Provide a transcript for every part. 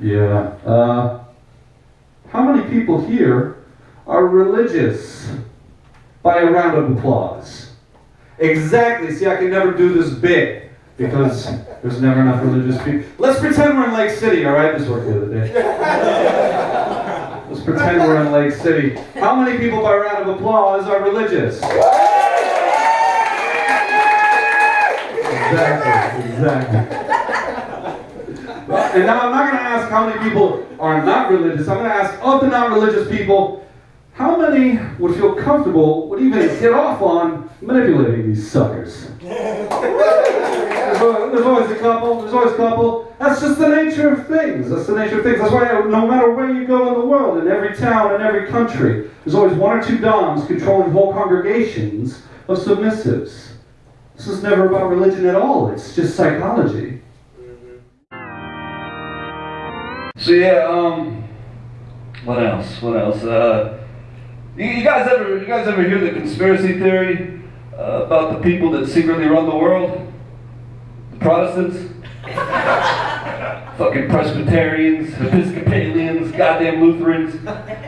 Yeah. How many people here are religious? By a round of applause. Exactly. See, I can never do this bit because there's never enough religious people. Let's pretend we're in Lake City, all right? This worked the other day. Let's pretend we're in Lake City. How many people by a round of applause are religious? Exactly. And now I'm not going to ask how many people are not religious. I'm going to ask of the not religious people, how many would feel comfortable, would even get off on manipulating these suckers? There's always a couple. That's just the nature of things. That's why no matter where you go in the world, in every town, in every country, there's always one or two doms controlling whole congregations of submissives. This is never about religion at all. It's just psychology. So yeah, what else? You guys ever hear the conspiracy theory about the people that secretly run the world? The Protestants? Fucking Presbyterians, Episcopalians, goddamn Lutherans.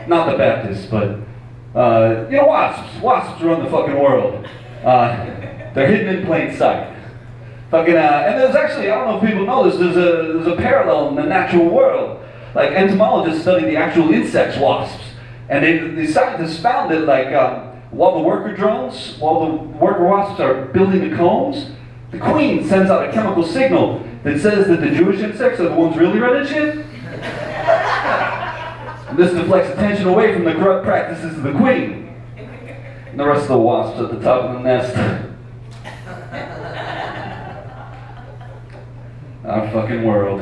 Not the Baptists, but wasps. Wasps run the fucking world. They're hidden in plain sight. Fucking and there's actually, I don't know if people know this, there's a parallel in the natural world. Like entomologists study the actual insects, wasps. And the scientists found that, while the worker wasps are building the combs, the queen sends out a chemical signal that says that the Jewish insects are the ones really running shit. And this deflects attention away from the corrupt practices of the queen. And the rest of the wasps at the top of the nest. Our fucking world.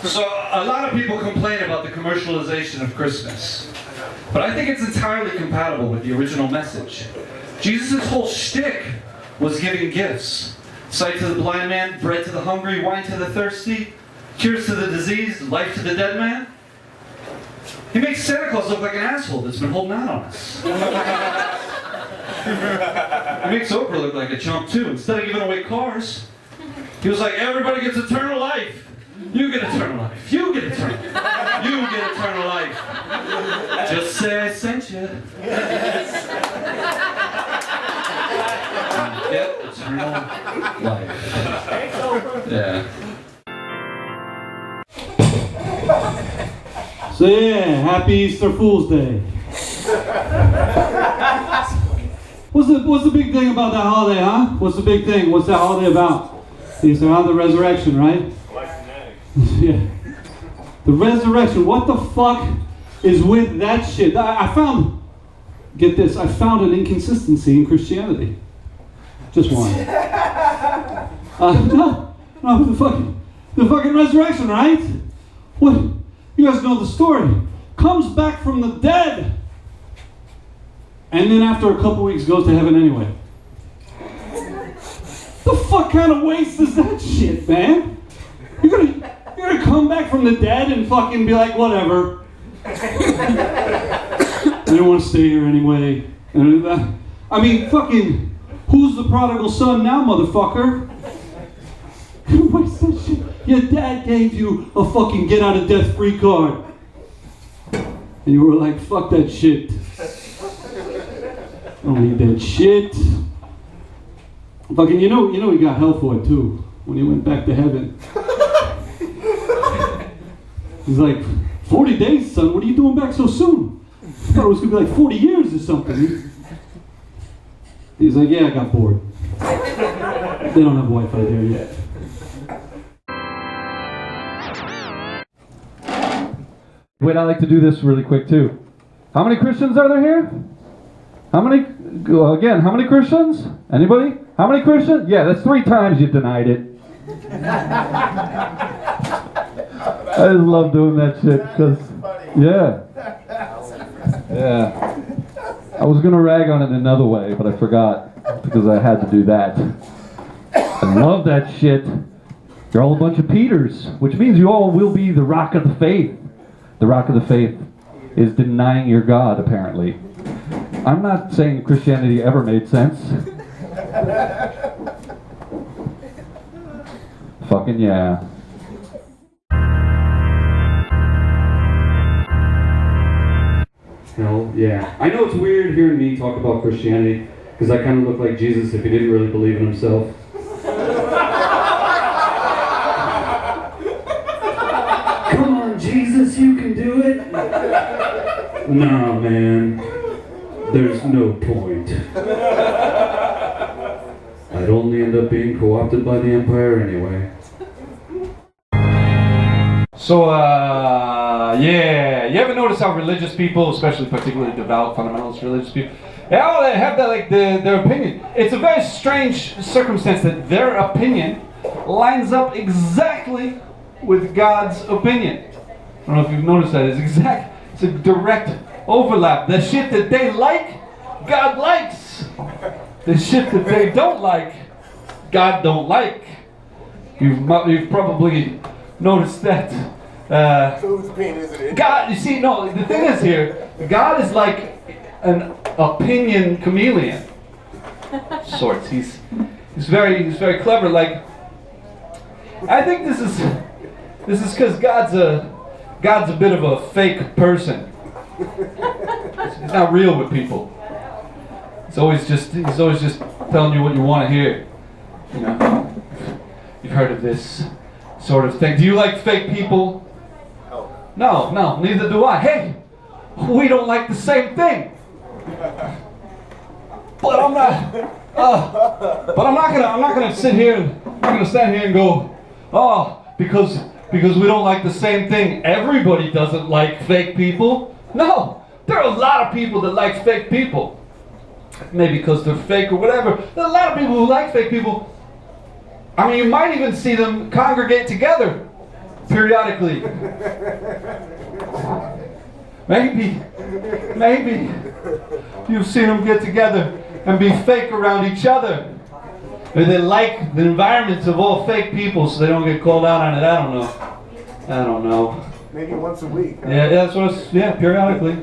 So a lot of people complain about the commercialization of Christmas, but I think it's entirely compatible with the original message. Jesus' whole shtick was giving gifts. Sight to the blind man, bread to the hungry, wine to the thirsty, cures to the diseased, life to the dead man. He makes Santa Claus look like an asshole that's been holding out on us. He makes Oprah look like a chump too. Instead of giving away cars, he was like, everybody gets eternal life. You get eternal life. You get eternal life. You get eternal life. Just say I sent you. Get eternal life. Yeah. So yeah, happy Easter Fool's Day. What's the big thing about that holiday, huh? What's the big thing? What's that holiday about? It's around the resurrection, right? Yeah. The resurrection. What the fuck is with that shit? I found an inconsistency in Christianity. Just one. The fucking resurrection, right? What? You guys know the story. Comes back from the dead. And then after a couple weeks goes to heaven anyway. The fuck kind of waste is that shit, man? You're gonna come back from the dead and fucking be like, whatever. I don't want to stay here anyway. I mean, fucking, who's the prodigal son now, motherfucker? Waste that shit. Your dad gave you a fucking get out of death free card. And you were like, fuck that shit. I don't need that shit. Fucking, you know he got hell for it too, when he went back to heaven. He's like, 40 days, son, what are you doing back so soon? I thought it was going to be like 40 years or something. He's like, yeah, I got bored. They don't have Wi-Fi there yet. Wait, I like to do this really quick too. How many Christians are there here? How many Christians? Anybody? How many Christians? Yeah, that's 3 times you denied it. I just love doing that shit because, yeah. I was gonna rag on it another way, but I forgot because I had to do that. I love that shit. You're all a bunch of Peters, which means you all will be the rock of the faith. The rock of the faith is denying your God, apparently. I'm not saying Christianity ever made sense. Fucking yeah. Hell yeah. I know it's weird hearing me talk about Christianity, because I kind of look like Jesus if he didn't really believe in himself. Come on, Jesus, you can do it. Nah, man. There's no point. I'd only end up being co-opted by the Empire anyway. So, yeah, you ever notice how religious people, especially particularly devout, fundamentalist religious people, they have that, like, their opinion. It's a very strange circumstance that their opinion lines up exactly with God's opinion. I don't know if you've noticed that. It's a direct overlap. The shit that they like, God likes. The shit that they don't like, God don't like. You've probably noticed that. God, you see, no, the thing is here, God is like an opinion chameleon, sorts. He's very clever. Like, I think this is because God's a bit of a fake person. He's not real with people. He's always just telling you what you want to hear. You know, you've heard of this sort of thing. Do you like fake people? No, neither do I. Hey, we don't like the same thing. But I'm not gonna sit here. I'm not gonna stand here and go, oh, because we don't like the same thing. Everybody doesn't like fake people. No, there are a lot of people that like fake people. Maybe because they're fake or whatever. There are a lot of people who like fake people. I mean, you might even see them congregate together periodically. Maybe you've seen them get together and be fake around each other. Maybe they like the environments of all fake people so they don't get called out on it. I don't know. Maybe once a week. Huh? Yeah, that's what it's, yeah, periodically.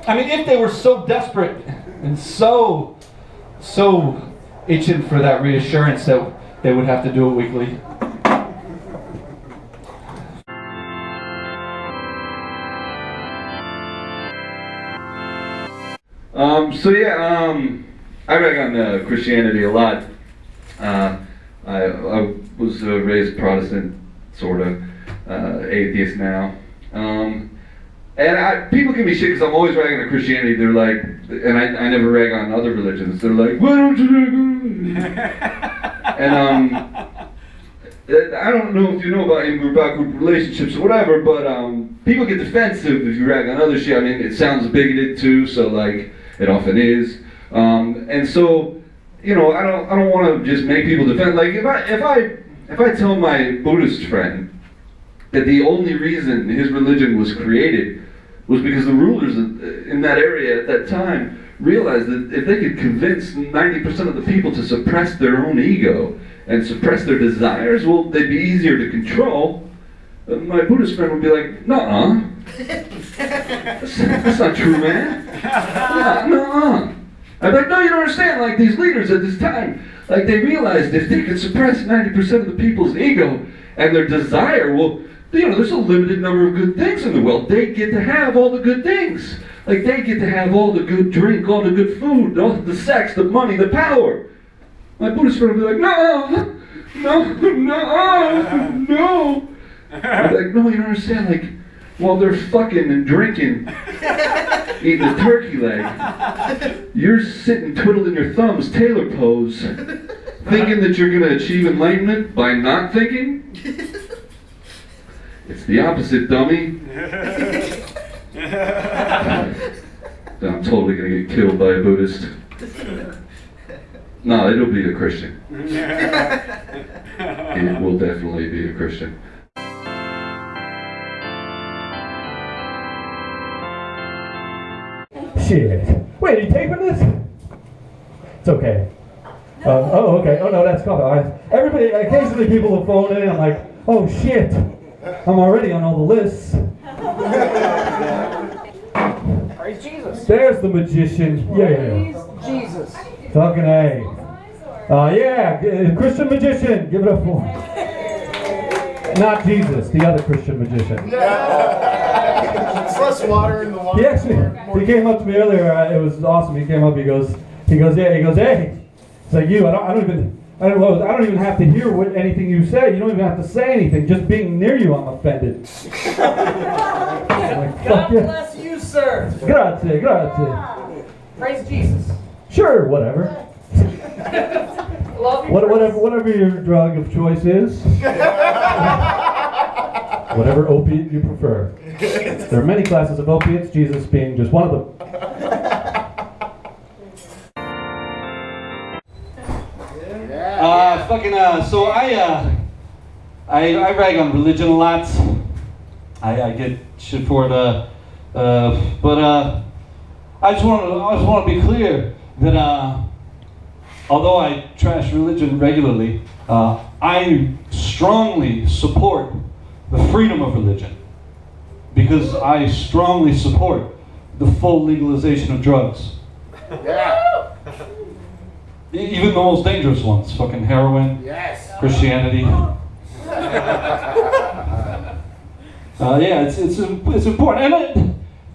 I mean, if they were so desperate and so itching for that reassurance that they would have to do it weekly. I rag on Christianity a lot. I was raised Protestant, sort of, atheist now. And people give me shit because I'm always ragging on Christianity. They're like, and I never rag on other religions. They're like, why don't you rag on? And I don't know if you know about in-group, out-group relationships or whatever, but people get defensive if you rag on other shit. I mean, it sounds bigoted too, so like, it often is. And so, you know, I don't want to just make people defend. Like, if I tell my Buddhist friend that the only reason his religion was created was because the rulers in that area at that time realized that if they could convince 90% of the people to suppress their own ego and suppress their desires, well, they'd be easier to control. My Buddhist friend would be like, nuh-uh. That's not true, man. Nuh-uh. I'd be like, no, you don't understand. Like, these leaders at this time, like, they realized if they could suppress 90% of the people's ego and their desire, well, you know, there's a limited number of good things in the world. They get to have all the good things. Like, they get to have all the good drink, all the good food, all the sex, the money, the power. My Buddhist friend would be like, no. I'd be like, no, you don't understand. Like, while they're fucking and drinking, eating a turkey leg, you're sitting twiddling your thumbs, tailor pose, thinking that you're going to achieve enlightenment by not thinking? It's the opposite, dummy. I'm totally going to get killed by a Buddhist. No, it'll be a Christian. It will definitely be a Christian. Shit. Wait, are you taping this? It's okay. Oh, okay. Oh, no, that's coffee. Everybody, occasionally people will phone in. I'm like, oh, shit. I'm already on all the lists. Praise Jesus. There's the magician. Yeah. Praise Jesus. Fucking A. Yeah, Christian magician. Give it up for him. Not Jesus, the other Christian magician. It's less water in the water. He actually, he came up to me earlier. It was awesome. He came up. He goes, yeah. He goes, hey. It's like I don't even have to hear anything you say. You don't even have to say anything. Just being near you, I'm offended. God bless you, sir. Grazie. Praise Jesus. Sure, whatever. Love you. Whatever your drug of choice is. Whatever opiate you prefer. There are many classes of opiates, Jesus being just one of them. So I rag on religion a lot. I get shit for it, but I just want to be clear that although I trash religion regularly, I strongly support the freedom of religion because I strongly support the full legalization of drugs. Yeah. Even the most dangerous ones, fucking heroin, Yes. Christianity. Yeah, it's important,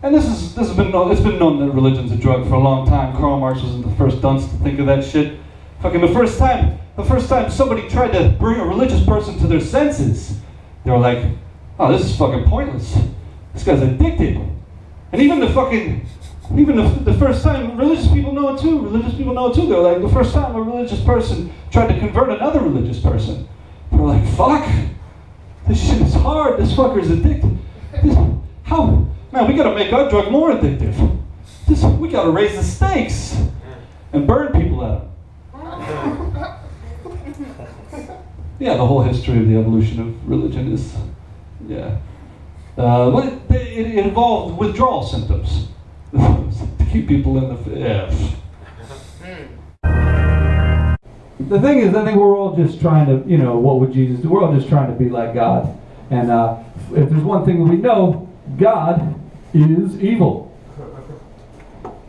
and this has been known. It's been known that religion's a drug for a long time. Karl Marx wasn't the first dunce to think of that shit. Fucking the first time somebody tried to bring a religious person to their senses, they were like, "Oh, this is fucking pointless. This guy's addicted." And even the first time, religious people know it too. They're like, the first time a religious person tried to convert another religious person, they're like, fuck, this shit is hard, this fucker's addicted. Man, we gotta make our drug more addictive. We gotta raise the stakes and burn people at them. Yeah, the whole history of the evolution of religion is, yeah. It involved withdrawal symptoms. To keep people in the The thing is, I think we're all just trying to, what would Jesus do? We're all just trying to be like God. And if there's one thing that we know, God is evil.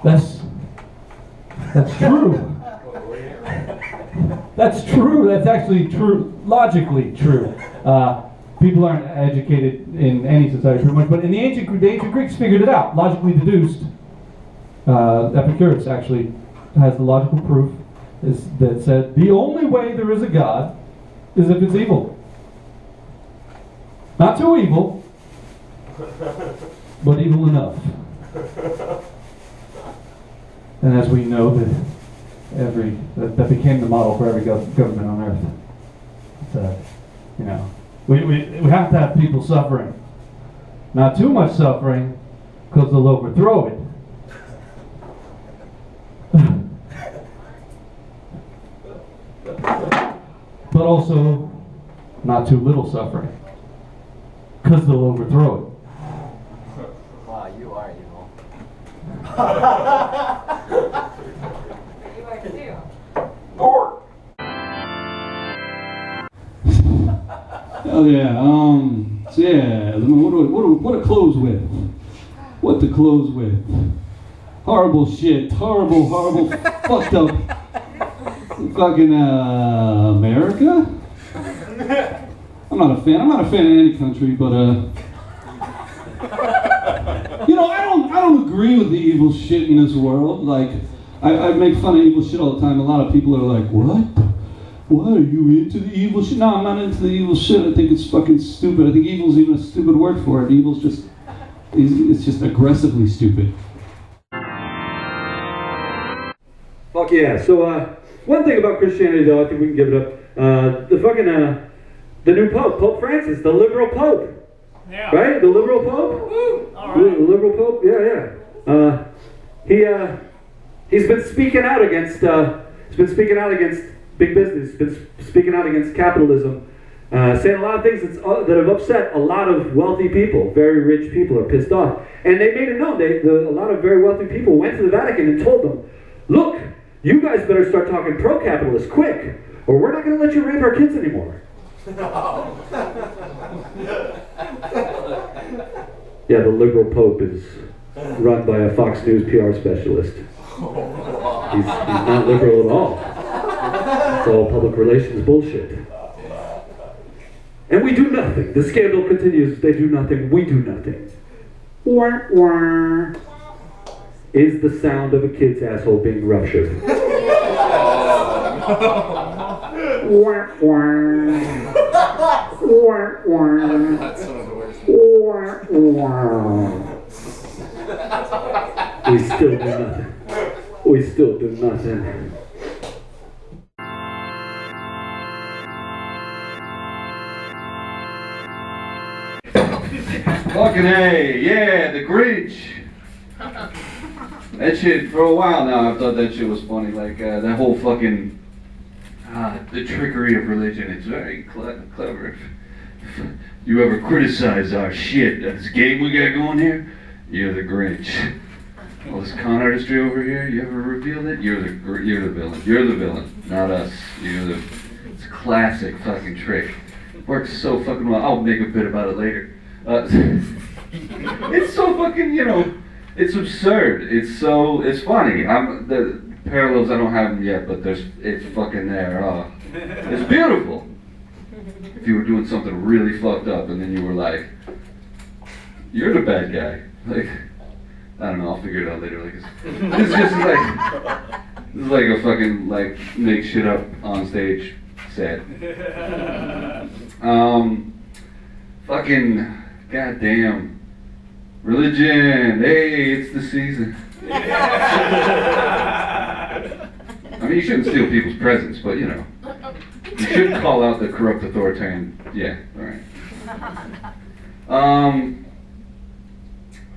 That's true. That's true. That's actually true. Logically true. People aren't educated in any society pretty much, but in the ancient Greeks figured it out, logically deduced. Epicurus actually has the logical proof that said the only way there is a God is if it's evil. Not too evil, but evil enough. And as we know, that became the model for every government on earth. We have to have people suffering. Not too much suffering, because they'll overthrow it. But also, not too little suffering, because they'll overthrow it. Wow, you are evil. You are too. Oh yeah. So yeah. What to close with? What to close with? Horrible shit. Horrible, fucked up. Fucking America. I'm not a fan of any country, but I don't agree with the evil shit in this world. Like, I make fun of evil shit all the time. A lot of people are like, what? What, are you into the evil shit? No, I'm not into the evil shit. I think it's fucking stupid. I think evil's even a stupid word for it. Evil's just, it's just aggressively stupid. Fuck yeah. So, one thing about Christianity though, I think we can give it up. The new Pope, Pope Francis, the liberal Pope. Yeah. Right? The liberal Pope? Woo! All right. The liberal Pope? Yeah. He's been speaking out against, big business, been speaking out against capitalism, saying a lot of things that have upset a lot of wealthy people. Very rich people are pissed off. And they made it known. A lot of very wealthy people went to the Vatican and told them, look, you guys better start talking pro-capitalist quick, or we're not going to let you rape our kids anymore. Yeah, the liberal Pope is run by a Fox News PR specialist. He's not liberal at all. It's all public relations bullshit. And we do nothing. The scandal continues. They do nothing. We do nothing. Wah, wah, is the sound of a kid's asshole being ruptured. Wah, wah. Wah, wah. That's some of the worst. Wah, wah. We still do nothing. We still do nothing. Fucking A, yeah, the Grinch. That shit, for a while now, I've thought that shit was funny. Like, that whole fucking, the trickery of religion. It's very clever. If you ever criticize our shit, this game we got going here, you're the Grinch. All this con artistry over here, you ever revealed it? You're the villain. You're the villain, not us. It's a classic fucking trick. Works so fucking well. I'll make a bit about it later. It's so fucking, it's absurd. It's funny. The parallels, I don't have them yet, but it's fucking there. It's beautiful. If you were doing something really fucked up and then you were like, you're the bad guy. Like, I don't know, I'll figure it out later. Like, it's just like a fucking, like, make shit up on stage set. Fucking, goddamn. Religion, hey, it's the season. I mean, you shouldn't steal people's presents, but you should call out the corrupt authoritarian. Yeah, alright.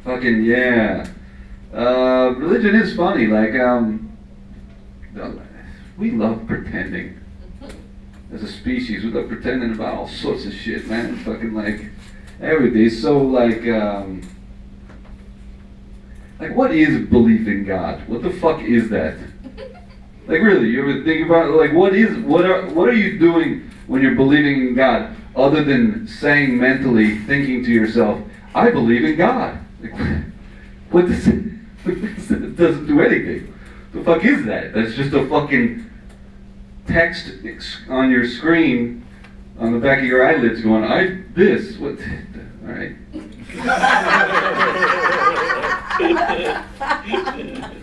Fucking, yeah. Religion is funny, like, we love pretending. As a species, we love pretending about all sorts of shit, man. Fucking, like, everything. So, like, what is belief in God? What the fuck is that? Like, really, you ever think about it? Like, what are you doing when you're believing in God, other than saying mentally, thinking to yourself, I believe in God? Like, what does it? It doesn't do anything. The fuck is that? That's just a fucking text on your screen, on the back of your eyelids, going, what? All right.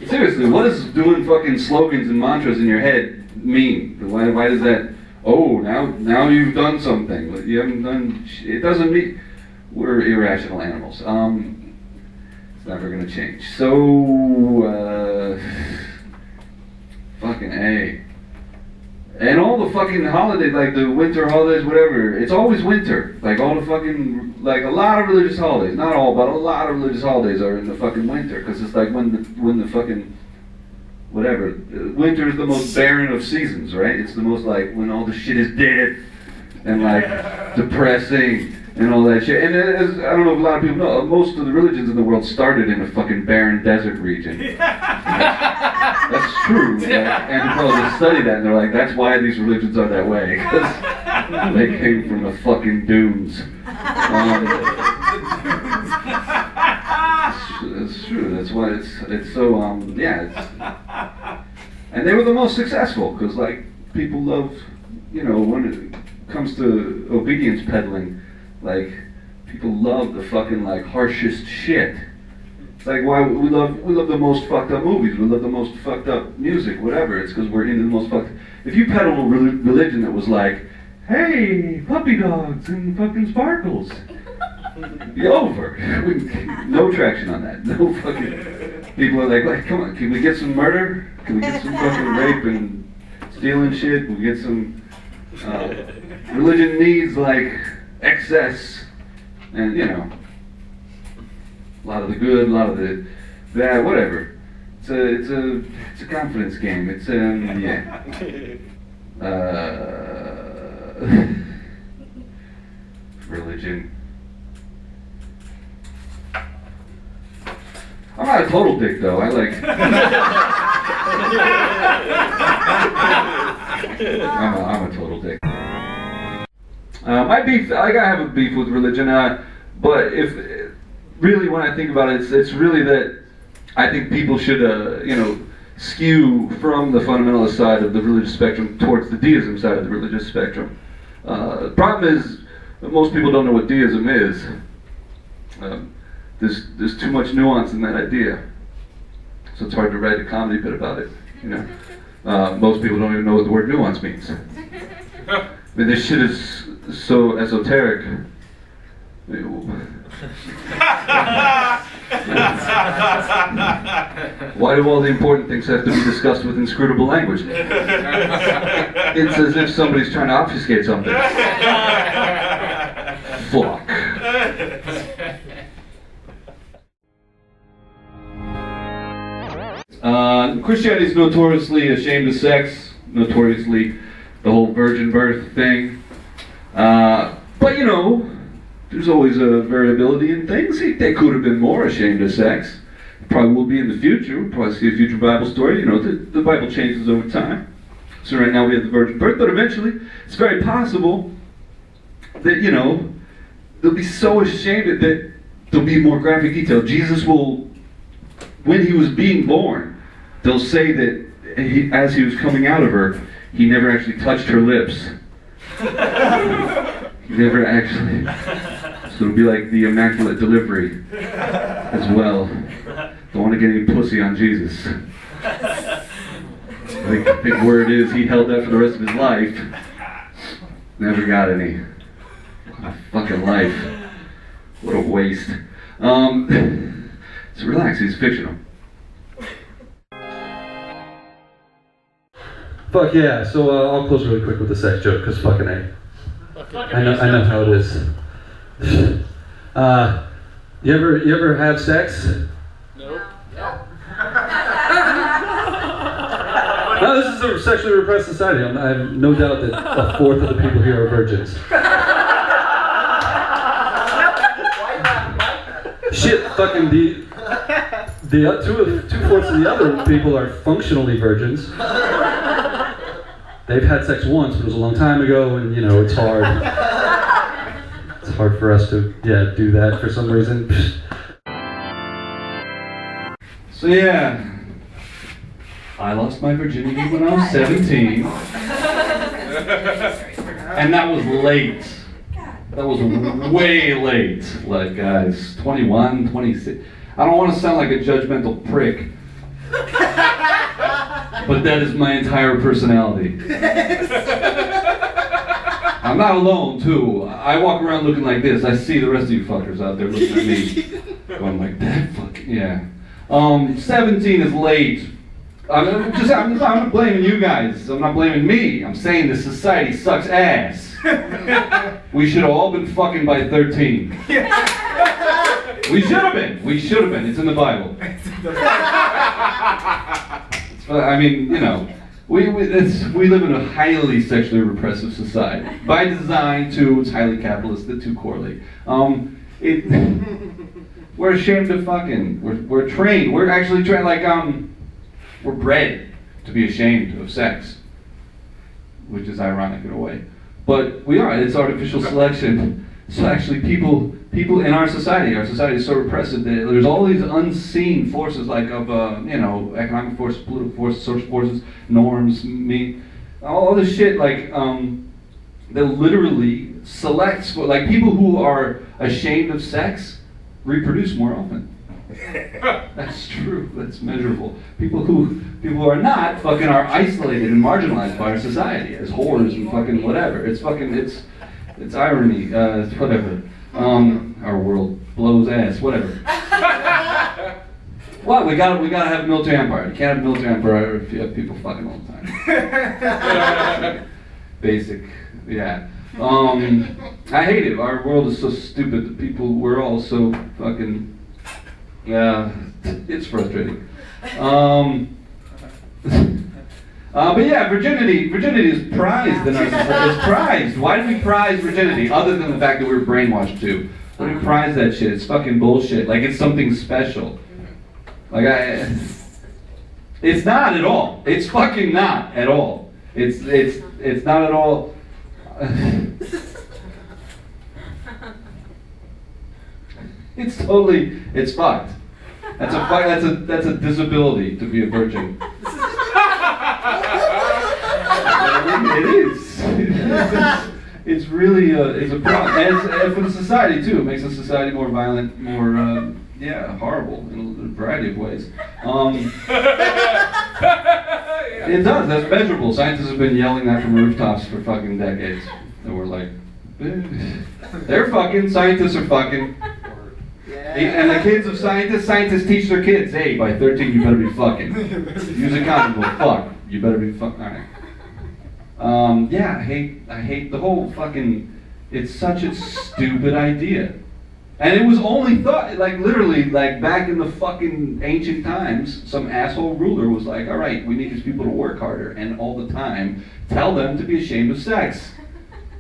Seriously, what does doing fucking slogans and mantras in your head mean? Why does that? Oh, now you've done something, but you haven't done. It doesn't mean we're irrational animals. It's never gonna change. So, fucking A. And all the fucking holidays, like the winter holidays, whatever, it's always winter. Like all the fucking, like a lot of religious holidays, not all, but a lot of religious holidays are in the fucking winter. Because it's like when the fucking, whatever, winter is the most barren of seasons, right? It's the most like when all the shit is dead and like depressing and all that shit. And as, I don't know if a lot of people know, most of the religions in the world started in a fucking barren desert region. That's true. And people just study that and they're like, that's why these religions are that way. Because they came from the fucking dunes. It's true. That's why it's so, and they were the most successful because like people love, when it comes to obedience peddling, like people love the fucking like harshest shit. It's like why we love the most fucked up movies, we love the most fucked up music, whatever. It's because we're into the most fucked. If you peddled a religion that was like, hey, puppy dogs and fucking sparkles, be over. No traction on that. No fucking. People are like, come on, can we get some murder? Can we get some fucking rape and stealing shit? Can we get some. Religion needs like excess, and a lot of the good, a lot of the bad, whatever. It's a confidence game. It's religion. I'm not a total dick though. I like. I'm a total dick. My beef, I gotta have a beef with religion, but if really when I think about it, it's really that I think people should, skew from the fundamentalist side of the religious spectrum towards the deism side of the religious spectrum. The problem is But most people don't know what deism is. There's too much nuance in that idea, so it's hard to write a comedy bit about it. You know, most people don't even know what the word nuance means. I mean, this shit is so esoteric. Why do all the important things have to be discussed with inscrutable language? It's as if somebody's trying to obfuscate something. Fuck. Christianity is notoriously ashamed of sex, notoriously the whole virgin birth thing. But you know, there's always a variability in things. They could have been more ashamed of sex. Probably will be in the future. We'll probably see a future Bible story. You know, the Bible changes over time. So right now we have the virgin birth, but eventually it's very possible that, you know, they'll be so ashamed that there'll be more graphic detail. Jesus will, when he was being born, they'll say that as he was coming out of her, he never actually touched her lips. He never actually. So it'll be like the Immaculate Delivery as well. Don't want to get any pussy on Jesus. The big word is he held that for the rest of his life. Never got any. What a fucking life. What a waste. So relax, he's fictional. Fuck yeah, so I'll close really quick with the sex joke, because fucking A. I know how it is. You ever have sex? No. No, this is a sexually repressed society. I have no doubt that a fourth of the people here are virgins. Shit, fucking two-fourths of the other people are functionally virgins. They've had sex once, but it was a long time ago, and you know, it's hard. It's hard for us to, do that for some reason. So yeah, I lost my virginity when I was 17. And that was late. That was way late. Like, guys, 21, 26. I don't want to sound like a judgmental prick, but that is my entire personality. I'm not alone, too. I walk around looking like this. I see the rest of you fuckers out there looking at me. Going like, that fucking, yeah. 17 is late. I'm not blaming you guys. I'm not blaming me. I'm saying this society sucks ass. We should have all been fucking by 13. We should have been. We should have been. It's in the Bible. I mean, you know, we live in a highly sexually repressive society. By design, too, it's highly capitalist. The two correlate. We're ashamed of fucking. We're trained. We're actually trained, like, we're bred to be ashamed of sex, which is ironic in a way. But we are. It's artificial selection. So actually, people in our society is so repressive that there's all these unseen forces, like of economic forces, political forces, social forces, norms, all this shit, like that literally selects. Like, people who are ashamed of sex reproduce more often. That's true. That's measurable. People who are not fucking are isolated and marginalized by our society as whores and fucking whatever. It's irony. It's whatever. Our world blows ass. Whatever. What? We gotta have a military empire. You can't have a military empire if you have people fucking all the time. Basic. Yeah. I hate it. Our world is so stupid. We're all so fucking. Yeah, it's frustrating. But yeah, virginity is prized in our society. It's prized. Why do we prize virginity? Other than the fact that we were brainwashed too. Why do we prize that shit? It's fucking bullshit. Like, it's something special. Like, it's not at all. It's fucking not at all. It's not at all. It's fucked. That's a disability to be a virgin. It is. it's really it's a problem. And for the society too, it makes the society more violent, more horrible in a variety of ways. It does. That's measurable. Scientists have been yelling that from rooftops for fucking decades, and we're like, they're fucking. Scientists are fucking. And the kids of scientists teach their kids, hey, by 13 you better be fucking. Use a condom, fuck. You better be fucking. All right. I hate the whole fucking. It's such a stupid idea. And it was only thought, like literally, like back in the fucking ancient times, some asshole ruler was like, all right, we need these people to work harder and all the time tell them to be ashamed of sex.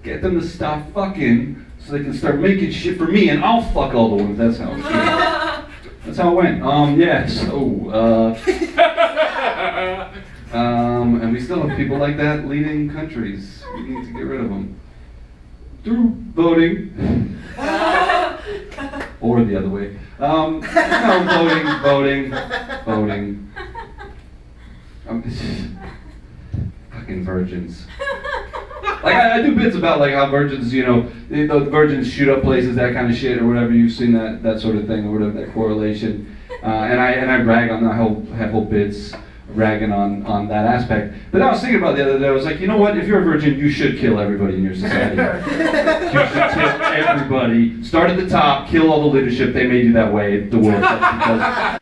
Get them to stop fucking so they can start making shit for me and I'll fuck all the women. That's how it went. That's how it went. And we still have people like that leading countries. We need to get rid of them. Through voting. Or the other way. No, voting. Fucking virgins. Like I do bits about like how virgins, you know, the virgins shoot up places, that kind of shit, or whatever. You've seen that sort of thing, or whatever, that correlation. And I brag on that have whole bits ragging on that aspect. But I was thinking about the other day, I was like, you know what, if you're a virgin, you should kill everybody in your society. You should kill everybody. Start at the top, kill all the leadership, they made you that way, the world. Because...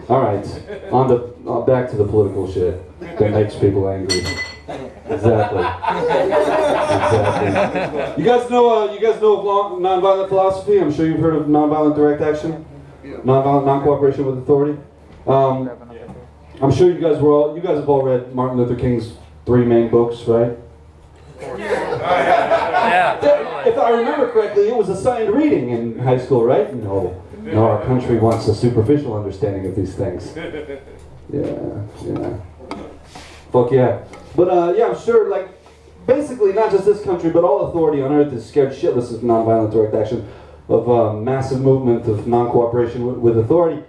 Alright, back to the political shit that makes people angry. Exactly. You guys know of nonviolent philosophy? I'm sure you've heard of nonviolent direct action, nonviolent non-cooperation with authority. I'm sure you guys have all read Martin Luther King's 3 main books, right? If I remember correctly, it was assigned reading in high school, right? No, our country wants a superficial understanding of these things. Yeah. Fuck yeah. But I'm sure, like, basically not just this country, but all authority on earth is scared shitless of nonviolent direct action, of massive movement of non-cooperation with authority.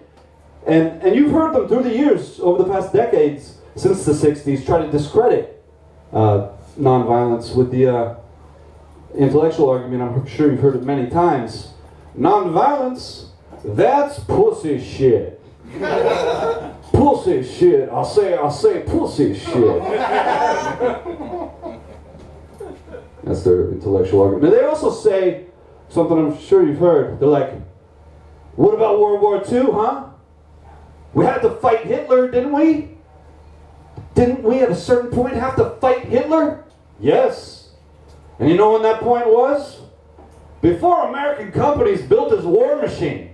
And you've heard them through the years, over the past decades, since the 60s, try to discredit nonviolence with the intellectual argument. I'm sure you've heard it many times. Nonviolence, that's pussy shit. Pussy shit. I'll say pussy shit. That's their intellectual argument. Now they also say something I'm sure you've heard. They're like, what about World War II, huh? We had to fight Hitler, didn't we? Didn't we at a certain point have to fight Hitler? Yes. And you know when that point was? Before American companies built his war machine.